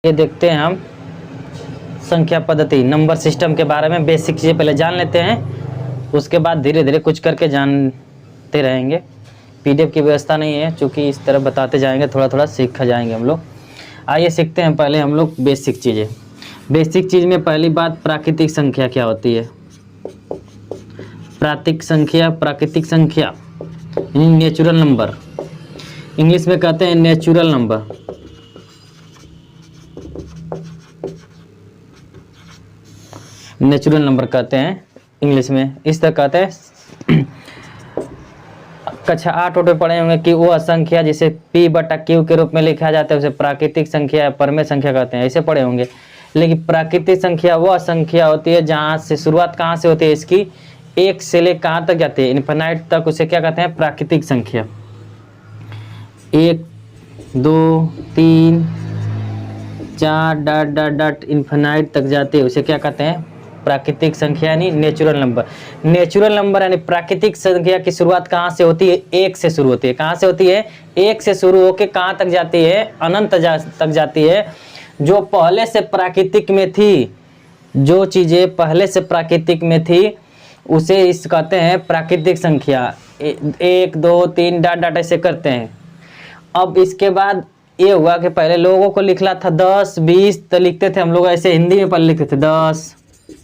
ये देखते हैं हम संख्या पद्धति नंबर सिस्टम के बारे में बेसिक चीज़ें पहले जान लेते हैं, उसके बाद धीरे धीरे कुछ करके जानते रहेंगे। पीडीएफ की व्यवस्था नहीं है, चूँकि इस तरह बताते जाएंगे थोड़ा थोड़ा सीख जाएंगे हम लोग। आइए सीखते हैं पहले हम लोग बेसिक चीज़ें। बेसिक चीज़ में पहली बात प्राकृतिक संख्या क्या होती है। प्राकृतिक संख्या नेचुरल नंबर, इंग्लिश में कहते हैं नेचुरल नंबर। नेचुरल नंबर कहते हैं इंग्लिश में, इस तरह कहते हैं। कक्षा 8 में पढ़े होंगे कि वो संख्या जिसे P/Q के रूप में लिखा जाता है उसे प्राकृतिक संख्या या परमेय संख्या कहते हैं, ऐसे पढ़े होंगे। लेकिन प्राकृतिक संख्या वह संख्या होती है जहाँ से शुरुआत कहाँ से होती है इसकी, 1 से ले कहाँ तक जाती है, इन्फिनाइट तक, उसे क्या कहते हैं प्राकृतिक संख्या। 1 2 3 4 ... इन्फिनाइट तक जाती है, उसे क्या कहते हैं प्राकृतिक संख्या यानी नेचुरल नंबर। नेचुरल नंबर यानी प्राकृतिक संख्या की शुरुआत कहाँ से होती है, 1 से शुरू होती है। कहाँ से होती है, 1 से शुरू होकर कहाँ तक जाती है, अनंत तक जाती है। जो पहले से प्राकृतिक में थी, जो चीज़ें पहले से प्राकृतिक में थी उसे इस कहते हैं प्राकृतिक संख्या। 1 2 3 ... ऐसे करते हैं। अब इसके बाद ये हुआ कि पहले लोगों को लिखना था 10 20 तो लिखते थे हम लोग ऐसे, हिंदी में पहले लिखते थे 10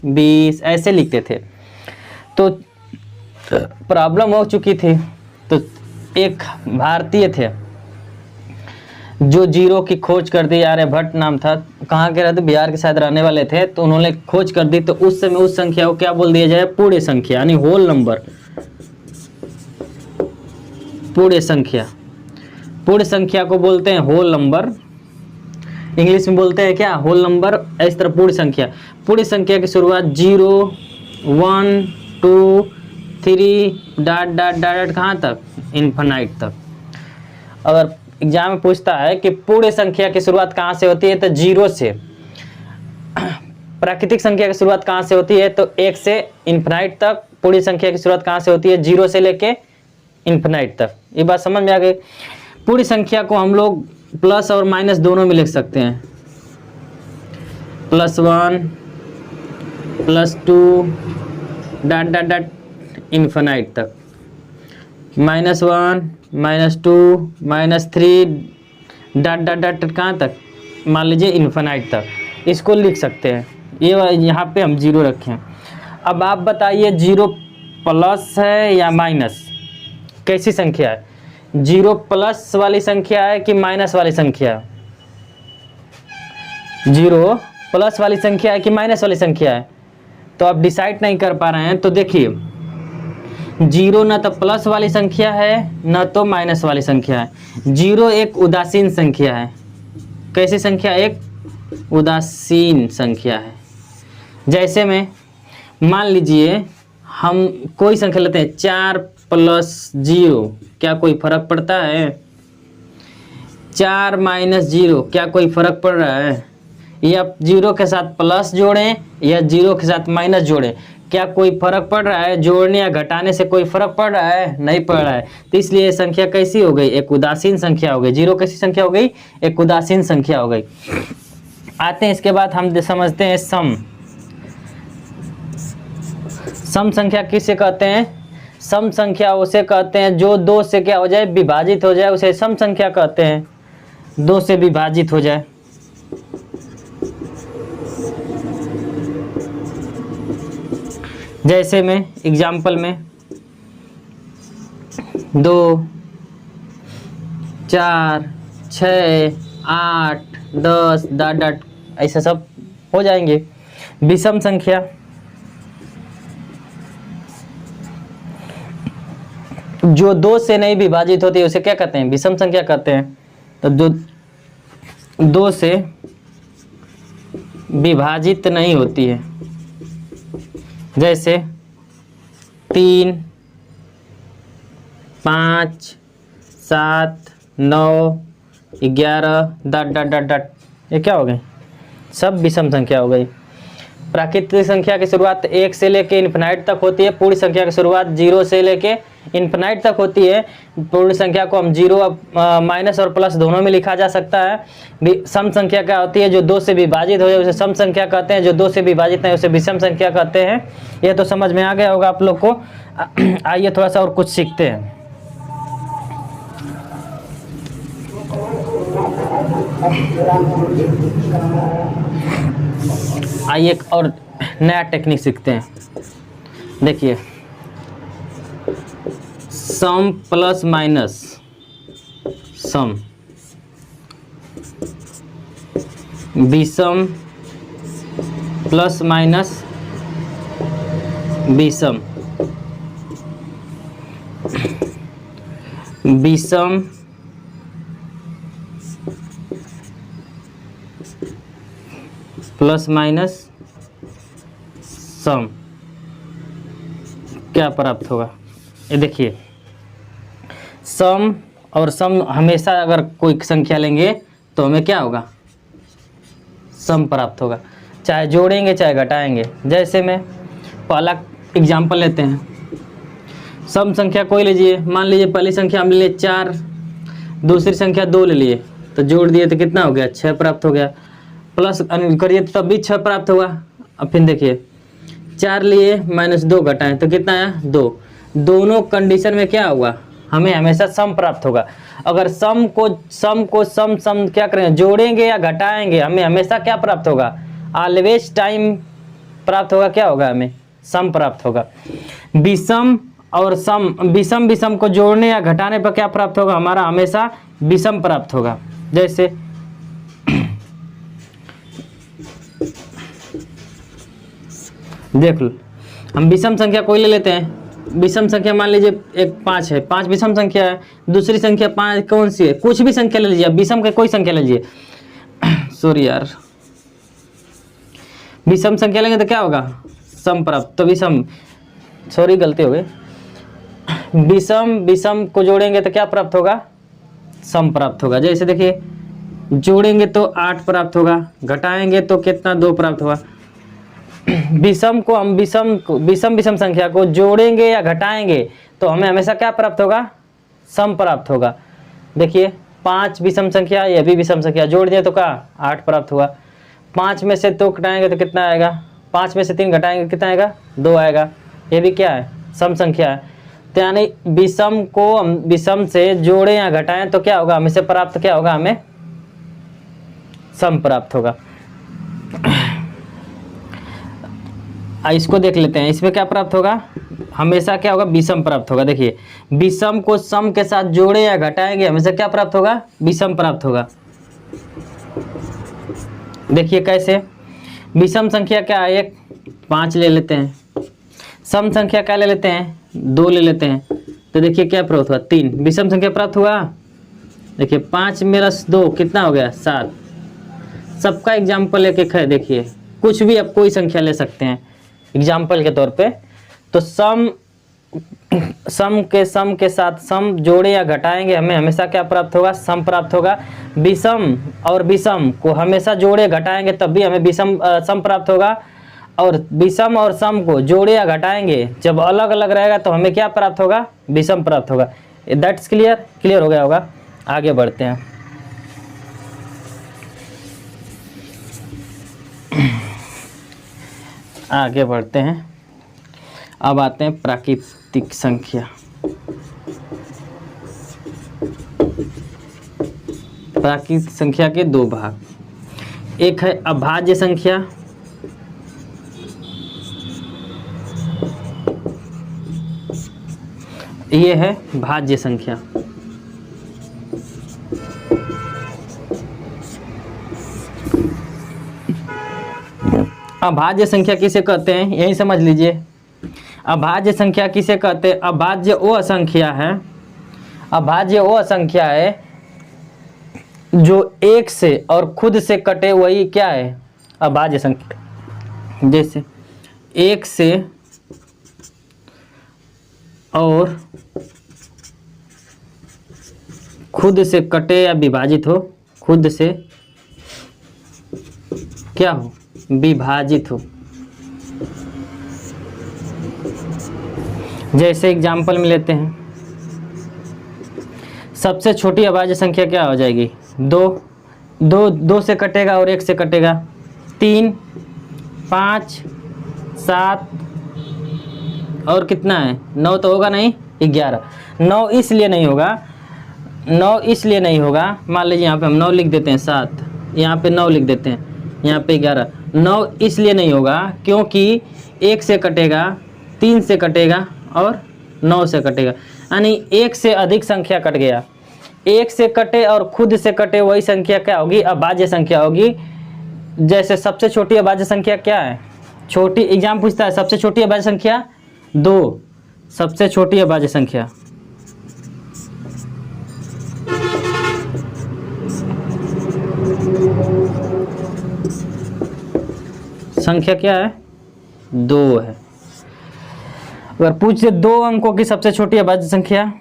20 ऐसे लिखते थे, तो प्रॉब्लम हो चुकी थी। तो एक भारतीय थे जो जीरो की खोज कर दी, आर्यभट्ट नाम था, कहाँ के रहते, बिहार के शायद रहने वाले थे। तो उन्होंने खोज कर दी, तो उस समय उस संख्या को क्या बोल दिया जाए, पूर्ण संख्या यानी होल नंबर। पूर्ण संख्या, पूर्ण संख्या को बोलते हैं होल नंबर, इंग्लिश में बोलते हैं क्या, होल नंबर। इस तरह पूर्ण संख्या, पूर्ण संख्या की शुरुआत 0 1 2 3 ... कहाँ तक, इन्फिनाइट तक। अगर एग्जाम में पूछता है कि पूर्ण संख्या की शुरुआत कहाँ से होती है, तो 0 से। प्राकृतिक संख्या की शुरुआत कहाँ से होती है, तो 1 से इन्फिनाइट तक। पूर्ण संख्या की शुरुआत कहाँ से होती है, 0 से लेके इन्फिनाइट तक। ये बात समझ में आ गई। पूर्ण संख्या को हम लोग प्लस और माइनस दोनों में लिख सकते हैं, +1 +2 ... इन्फिनाइट तक, -1 -2 -3 ... कहाँ तक, मान लीजिए इन्फिनाइट तक। इसको लिख सकते हैं। ये यहाँ पे हम 0 रखें। अब आप बताइए 0 प्लस है या माइनस, कैसी संख्या है, 0 प्लस वाली संख्या है कि माइनस वाली संख्या है, 0 प्लस वाली संख्या है कि माइनस वाली संख्या है। तो आप डिसाइड नहीं कर पा रहे हैं, तो देखिए 0 न तो प्लस वाली संख्या है न तो माइनस वाली संख्या है। 0 एक उदासीन संख्या है। कैसी संख्या, एक उदासीन संख्या है। जैसे में मान लीजिए हम कोई संख्या लेते हैं, 4 + 0, क्या कोई फर्क पड़ता है, 4 - 0 क्या कोई फर्क पड़ रहा है, या 0 के साथ प्लस जोड़ें या 0 के साथ माइनस जोड़ें, क्या कोई फर्क पड़ रहा है, जोड़ने या घटाने से कोई फर्क पड़ रहा है, नहीं पड़ रहा है। तो इसलिए ये संख्या कैसी हो गई, एक उदासीन संख्या हो गई। 0 कैसी संख्या हो गई, एक उदासीन संख्या हो गई। आते हैं इसके बाद हम समझते हैं सम। सम संख्या किसे कहते हैं, सम संख्या उसे कहते हैं जो 2 से क्या हो जाए, विभाजित हो जाए, उसे सम संख्या कहते हैं। 2 से विभाजित हो जाए, जैसे में एग्जाम्पल में 2 4 6 8 10 ... ऐसा सब हो जाएंगे। विषम संख्या, जो 2 से नहीं विभाजित होती है उसे क्या कहते हैं, विषम संख्या कहते हैं। तो जो 2 से विभाजित नहीं होती है, जैसे 3 5 7 9 11 ... ये क्या हो गई, सब विषम संख्या हो गई। प्राकृतिक संख्या की शुरुआत 1 से लेके इन्फिनाइट तक होती है। पूर्ण संख्या की शुरुआत 0 से लेके इन्फिनाइट तक होती है पूर्ण संख्या को हम जीरो माइनस और प्लस दोनों में लिखा जा सकता है। सम संख्या क्या होती है, जो 2 से विभाजित हो जाए उसे सम संख्या कहते हैं, जो 2 से विभाजित नहीं उसे विषम संख्या कहते हैं। ये तो समझ में आ गया होगा आप लोग को। आइए थोड़ा सा और कुछ सीखते हैं। आइए एक और नया टेक्निक सीखते हैं। देखिए, सम प्लस माइनस सम, विषम प्लस माइनस विषम, विषम प्लस माइनस सम क्या प्राप्त होगा। ये देखिए, सम और सम हमेशा अगर कोई संख्या लेंगे तो हमें क्या होगा, सम प्राप्त होगा, चाहे जोड़ेंगे चाहे घटाएंगे। जैसे में पहला एग्जाम्पल लेते हैं, सम संख्या कोई लीजिए, मान लीजिए पहली संख्या हम ले लिए 4, दूसरी संख्या 2 ले लिए, तो जोड़ दिए तो कितना हो गया, 6 प्राप्त हो गया। प्लस करिए तो तब भी 6 प्राप्त होगा। अब फिर देखिए, 4 लिए माइनस 2 घटाएं तो कितना आया, 2। दोनों कंडीशन में क्या हुआ, हमें हमेशा सम प्राप्त होगा। अगर सम को क्या करेंगे, जोड़ेंगे या घटाएंगे, हमें हमेशा क्या प्राप्त होगा, ऑलवेज टाइम प्राप्त होगा, क्या होगा, हमें सम प्राप्त होगा। विषम और सम, विषम को जोड़ने या घटाने पर क्या प्राप्त होगा, हमारा हमेशा विषम प्राप्त होगा। जैसे देख लो, हम विषम संख्या कोई ले लेते हैं। विषम संख्या मान लीजिए एक 5 है, 5 विषम संख्या है। दूसरी संख्या 5 कौन सी है, कुछ भी संख्या ले लीजिए, विषम के कोई संख्या ले लीजिए। सॉरी यार, विषम संख्या लेंगे तो क्या होगा, सम प्राप्त। तो विषम, सॉरी गलती हो गई, विषम को जोड़ेंगे तो क्या प्राप्त होगा, सम प्राप्त होगा। जैसे देखिए, जोड़ेंगे तो 8 प्राप्त होगा, घटाएंगे तो कितना, 2 प्राप्त होगा। विषम को हम विषम संख्या को जोड़ेंगे या घटाएंगे तो हमें हमेशा क्या प्राप्त होगा, सम प्राप्त होगा। देखिए, 5 विषम संख्या, यह भी विषम संख्या, जोड़ दिए तो क्या, 8 प्राप्त हुआ। 5 में से 2 घटाएंगे तो कितना आएगा, 5 में से 3 घटाएंगे कितना आएगा, 2 आएगा। ये भी क्या है, सम संख्या है। तो यानी विषम को हम विषम से जोड़ें या घटाएं तो क्या होगा, हमें से प्राप्त क्या होगा, हमें सम प्राप्त होगा। इसको देख लेते हैं, इसमें क्या प्राप्त होगा, हमेशा क्या होगा, विषम प्राप्त होगा। देखिए, विषम को सम के साथ जोड़े या घटाएंगे, हमेशा क्या प्राप्त होगा, विषम प्राप्त होगा। देखिए कैसे, विषम संख्या क्या है, 5 ले लेते हैं। सम संख्या क्या ले लेते हैं, 2 ले लेते हैं। तो देखिए क्या प्राप्त हुआ, 3 विषम संख्या प्राप्त हुआ। देखिए 5 में 2 कितना हो गया, 7। सबका एग्जाम्पल एक एक है। देखिए, कुछ भी आप कोई संख्या ले सकते हैं एग्जाम्पल के तौर पे। तो सम के साथ सम जोड़े या घटाएंगे, हमें हमेशा क्या प्राप्त होगा, सम प्राप्त होगा। विषम और विषम को हमेशा जोड़े घटाएंगे तब भी हमें सम प्राप्त होगा। और विषम और सम को जोड़े या घटाएंगे जब अलग अलग रहेगा तो हमें क्या प्राप्त होगा, विषम प्राप्त होगा। दैट्स क्लियर हो गया होगा। आगे बढ़ते हैं। आगे बढ़ते हैं। अब आते हैं प्राकृतिक संख्या। प्राकृतिक संख्या के 2 भाग, एक है अभाज्य संख्या, ये है भाज्य संख्या। अभाज्य संख्या किसे कहते हैं, यही समझ लीजिए। अभाज्य संख्या किसे कहते हैं, अभाज्य वो संख्या है, अभाज्य वो संख्या है जो 1 से और खुद से कटे, वही क्या है, अभाज्य संख्या। जैसे 1 से और खुद से कटे या विभाजित हो, खुद से क्या हो, विभाजित हो। जैसे एग्जाम्पल में लेते हैं, सबसे छोटी अभाज्य संख्या क्या हो जाएगी? 2, 2 से कटेगा और 1 से कटेगा, 3, 5, 7 और कितना है? 9 तो होगा नहीं, 11। 9 इसलिए नहीं होगा, 9 इसलिए नहीं होगा, मान लीजिए यहाँ पे हम 9 लिख देते हैं, 7 यहाँ पे 9 लिख देते हैं, यहाँ पे 11। 9 इसलिए नहीं होगा क्योंकि 1 से कटेगा, 3 से कटेगा और 9 से कटेगा, यानी 1 से अधिक संख्या कट गया। 1 से कटे और खुद से कटे वही संख्या क्या होगी? अभाज्य संख्या होगी। जैसे सबसे छोटी अभाज्य संख्या क्या है? छोटी एग्जाम पूछता है, सबसे छोटी अभाज्य संख्या 2, सबसे छोटी अभाज्य संख्या क्या है? 2 है। अगर पूछे 2 अंकों की सबसे छोटी अभाज्य संख्या,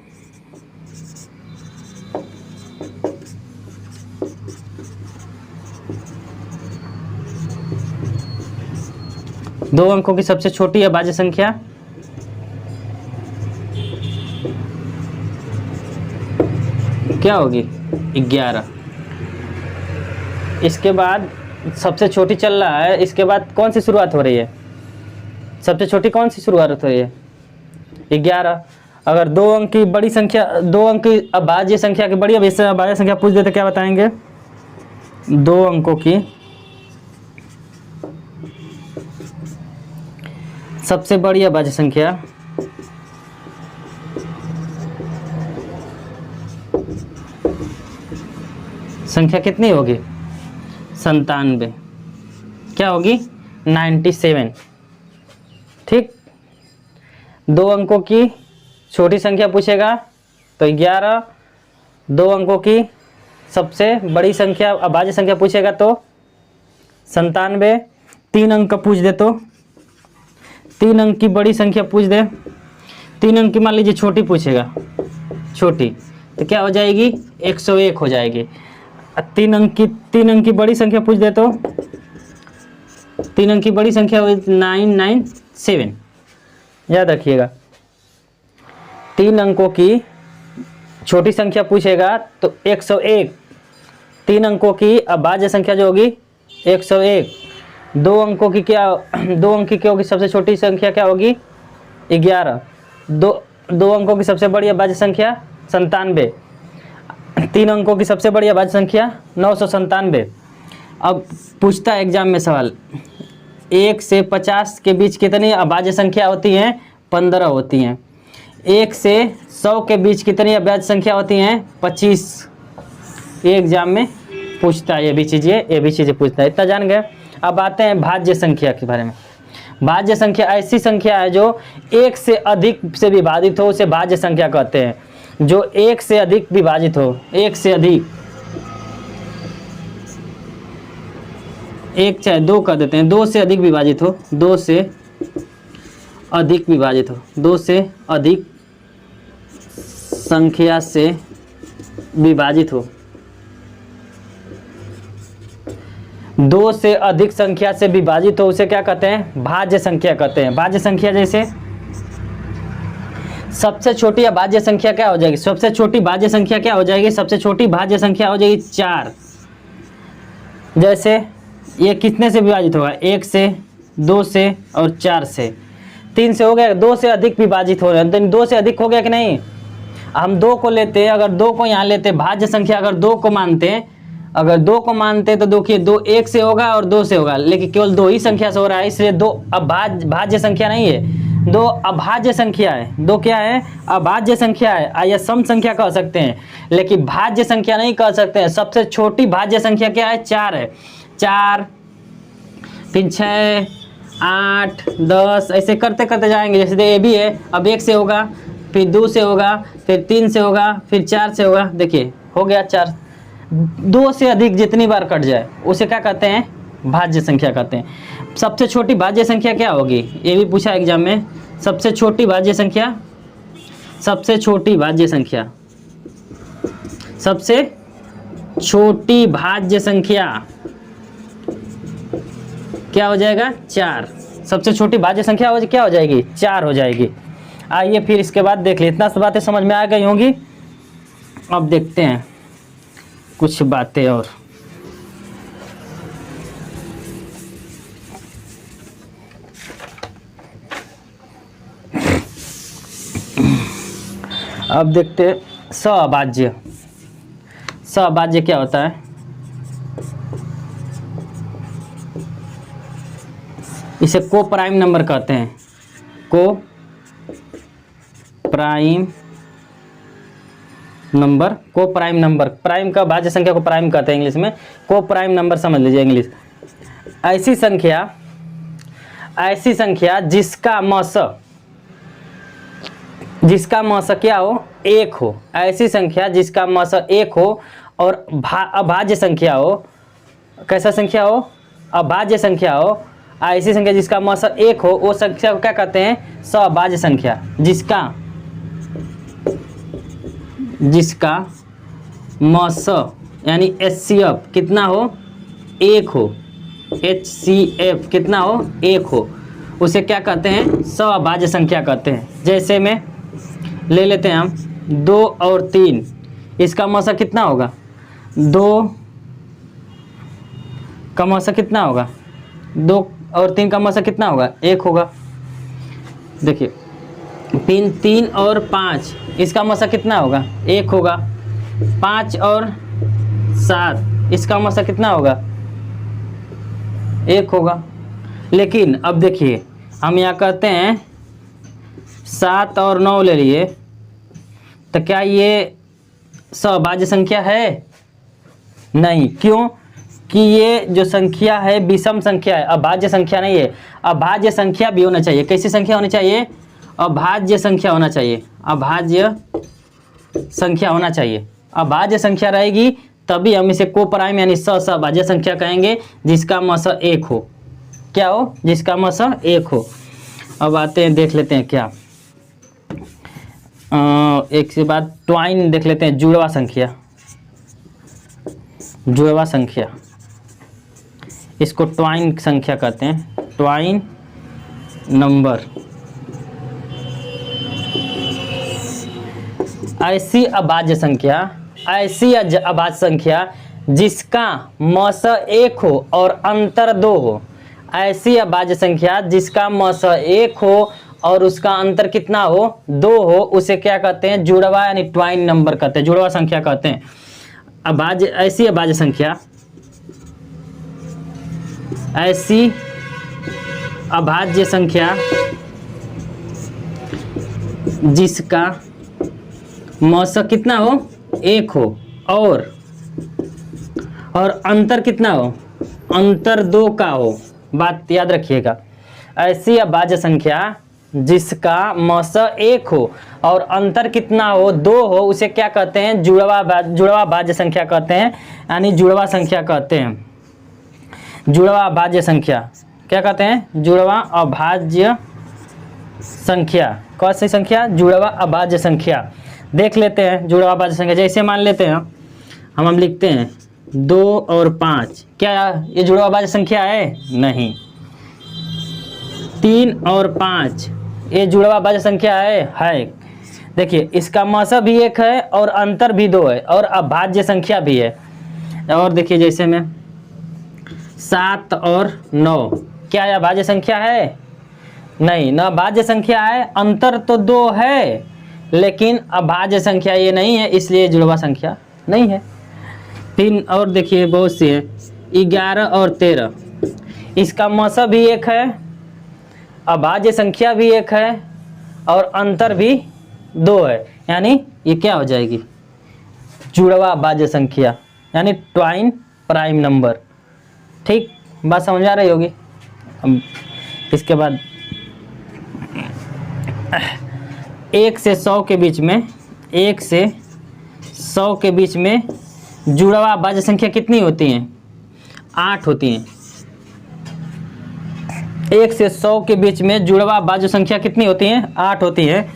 दो अंकों की सबसे छोटी अभाज्य संख्या क्या होगी? 11। इसके बाद सबसे छोटी चल रहा है, इसके बाद कौन सी शुरुआत हो रही है? सबसे छोटी कौन सी शुरुआत हो रही है? 11। अगर 2 अंक की बड़ी संख्या, 2 अंक की अभाज्य संख्या की बड़ी अभाज्य संख्या पूछ देते क्या बताएंगे? 2 अंकों की सबसे बड़ी अभाज्य संख्या कितनी होगी? 97। क्या होगी? 97। ठीक। 2 अंकों की छोटी संख्या पूछेगा तो 11, 2 अंकों की सबसे बड़ी संख्या अभाज्य संख्या पूछेगा तो 97। 3 अंक का पूछ दे तो 3 अंक की बड़ी संख्या पूछ दे, 3 अंक की मान लीजिए छोटी पूछेगा, छोटी तो क्या हो जाएगी? 101 हो जाएगी। 3 अंक की बड़ी संख्या पूछ दे तो 3 अंक की बड़ी संख्या 997। याद रखिएगा, 3 अंकों की छोटी संख्या पूछेगा तो 101। 3 अंकों की अभाज्य संख्या जो होगी 101। 2 अंकों की क्या, 2 अंक की क्या होगी? सबसे छोटी संख्या क्या होगी? 11। 2 अंकों की सबसे बड़ी अभाज्य संख्या 97। 3 अंकों की सबसे बड़ी अभाज्य संख्या 997। अब पूछता है एग्जाम में सवाल, 1 से 50 के बीच कितनी अभाज्य संख्या होती हैं? 15 होती हैं। 1 से 100 के बीच कितनी अभाज्य संख्या होती हैं? 25। ये एग्जाम में पूछता है, ये भी चीज़ें पूछता है। इतना जान गए। अब आते हैं भाज्य संख्या के बारे में। भाज्य संख्या ऐसी संख्या है जो 1 से अधिक से विभाजित हो, उसे भाज्य संख्या कहते हैं। जो 1 से अधिक विभाजित हो, 1 से अधिक, 1 चाहे 2 कर देते हैं, 2 से अधिक विभाजित हो, 2 से अधिक विभाजित हो, 2 से अधिक संख्या से विभाजित हो, 2 से अधिक संख्या से विभाजित हो, उसे क्या कहते हैं? भाज्य संख्या कहते हैं। भाज्य संख्या जैसे सबसे छोटी अभाज्य संख्या क्या हो जाएगी? सबसे छोटी भाज्य संख्या क्या हो जाएगी? सबसे छोटी भाज्य संख्या हो जाएगी 4। जैसे ये कितने से विभाजित होगा? 1 से, 2 से और 4 से। 3 से हो गया। 2 से अधिक विभाजित हो रहा है, 2 से अधिक हो गया कि नहीं? हम 2 को लेते, अगर 2 को यहाँ लेते, भाज्य संख्या अगर 2 को मानते, अगर 2 को मानते तो देखिए 2 1 से होगा और 2 से होगा, लेकिन केवल 2 ही संख्या से हो रहा है, इसलिए 2 भाज्य संख्या नहीं है, 2 अभाज्य संख्या है। 2 क्या है? अभाज्य संख्या है, या सम संख्या कह सकते हैं, लेकिन भाज्य संख्या नहीं कह सकते हैं। सबसे छोटी भाज्य संख्या क्या है? 4 है। 4, फिर 6, 8, 10 ऐसे करते करते जाएंगे। जैसे ये भी है, अब 1 से होगा, फिर 2 से होगा, फिर 3 से होगा, फिर 4 से होगा। देखिए हो गया 4। 2 से अधिक जितनी बार कट जाए उसे क्या कहते हैं? भाज्य संख्या कहते हैं। सबसे छोटी भाज्य संख्या क्या होगी? ये भी पूछा एग्जाम में। सबसे छोटी भाज्य संख्या, सबसे छोटी भाज्य संख्या, सबसे छोटी भाज्य संख्या क्या हो जाएगा? 4। सबसे छोटी भाज्य संख्या क्या हो जाएगी? 4 हो जाएगी। आइए फिर इसके बाद देख ले, इतना सब बातें समझ में आ गई होंगी। अब देखते हैं कुछ बातें और। अब देखते हैं सअभाज्य। सअभाज्य क्या होता है? इसे को प्राइम नंबर कहते हैं। को प्राइम नंबर, को प्राइम नंबर, प्राइम का भाज्य संख्या को प्राइम कहते हैं इंग्लिश में। को प्राइम नंबर समझ लीजिए इंग्लिश। ऐसी संख्या जिसका मस क्या हो? एक हो। ऐसी संख्या जिसका मस एक हो और अभाज्य संख्या हो। कैसा संख्या हो? अभाज्य संख्या हो। ऐसी संख्या जिसका मस एक हो, वो संख्या को क्या कहते हैं? सअभाज्य संख्या। जिसका मस यानी HCF कितना हो? एक हो। HCF कितना हो? एक हो। उसे क्या कहते हैं? सअभाज्य संख्या कहते हैं। जैसे में ले लेते हैं हम 2 और 3, इसका मसा कितना होगा? 2 का मसा कितना होगा? 2 और 3 का मसा कितना होगा? 1 होगा। देखिए 3 और 5, इसका मसा कितना होगा? 1 होगा। 5 और 7, इसका मसा कितना होगा? 1 होगा। लेकिन अब देखिए हम यहाँ कहते हैं 7 और 9 ले लिए, तो क्या ये सअभाज्य संख्या है? नहीं। क्यों? कि ये जो संख्या है विषम संख्या है, अभाज्य संख्या नहीं है। अभाज्य संख्या भी होना चाहिए। कैसी संख्या होनी चाहिए? अभाज्य संख्या होना चाहिए। अभाज्य संख्या होना चाहिए। अभाज्य संख्या रहेगी तभी हम इसे को प्राइम यानी सअभाज्य संख्या कहेंगे, जिसका मस एक हो। क्या हो? जिसका मस एक हो। अब आते हैं, देख लेते हैं क्या एक से बाद ट्वाइन देख लेते हैं। जुड़वा संख्या। जुड़वा संख्या, इसको ट्वाइन संख्या कहते हैं। Twine number. ऐसी अभाज्य संख्या जिसका मस एक हो और अंतर 2 हो। ऐसी अभाज्य संख्या जिसका मस एक हो और उसका अंतर कितना हो? 2 हो, उसे क्या कहते हैं? जुड़वा यानी ट्वाइन नंबर कहते हैं, जुड़वा संख्या कहते हैं। ऐसी अभाज्य संख्या जिसका मस कितना हो? 1 हो और अंतर कितना हो? अंतर 2 का हो। बात याद रखिएगा। ऐसी अभाज्य संख्या जिसका मस 1 हो और अंतर कितना हो? 2 हो, उसे क्या कहते हैं? जुड़वा भाज्य संख्या कहते हैं, यानी जुड़वा संख्या कहते हैं। जुड़वा अभाज्य संख्या क्या कहते हैं? जुड़वा अभाज्य संख्या। कौन सी संख्या? जुड़वा अभाज्य संख्या। देख लेते हैं जुड़वा अभाज्य संख्या। जैसे मान लेते हैं हम लिखते हैं 2 और 5, क्या ये जुड़वा अभाज्य संख्या है? नहीं। 3 और 5, ये जुड़वा भाज्य संख्या है। देखिए इसका मस भी 1 है और अंतर भी 2 है और अभाज्य संख्या भी है। और देखिए जैसे में 7 और 9, क्या यह अभाज्य संख्या है? नहीं, न अभाज्य संख्या है। अंतर तो 2 है लेकिन अभाज्य संख्या ये नहीं है, इसलिए जुड़वा संख्या नहीं है। 3 और देखिए बहुत सी है, 11 और 13, इसका मस भी 1 है, अभाज्य संख्या भी 1 है और अंतर भी 2 है, यानी ये क्या हो जाएगी? जुड़वा अभाज्य संख्या यानी ट्वाइन प्राइम नंबर। ठीक, बात समझ आ रही होगी। अब इसके बाद 1 से 100 के बीच में, 1 से 100 के बीच में जुड़वा अभाज्य संख्या कितनी होती हैं? 8 होती हैं। 1 से 100 के बीच में जुड़वा अभाज्य संख्या कितनी होती हैं? 8 होती है।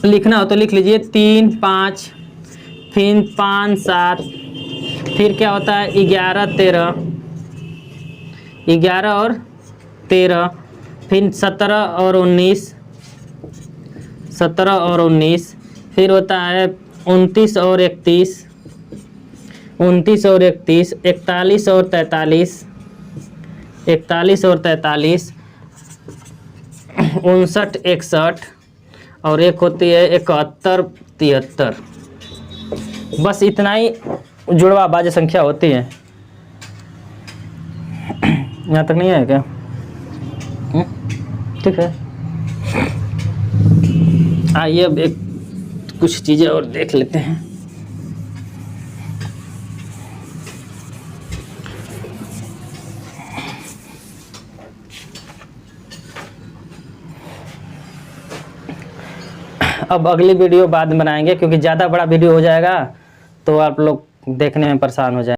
लिखना हो तो लिख लीजिए 3, 5, फिर 5, 7, फिर क्या होता है 11, 13, 11 और 13, फिर 17 और 19, 17 और 19, फिर होता है 29 और 31, 29 और 31, 41 और 43, 41 और 43, 59 61, और एक होती है 71 73। बस इतना ही जुड़वा भाज्य संख्या होती है। यहाँ तक नहीं है क्या? ठीक है, आइए अब एक कुछ चीज़ें और देख लेते हैं। अब अगली वीडियो बाद में बनाएंगे, क्योंकि ज़्यादा बड़ा वीडियो हो जाएगा तो आप लोग देखने में परेशान हो जाएंगे।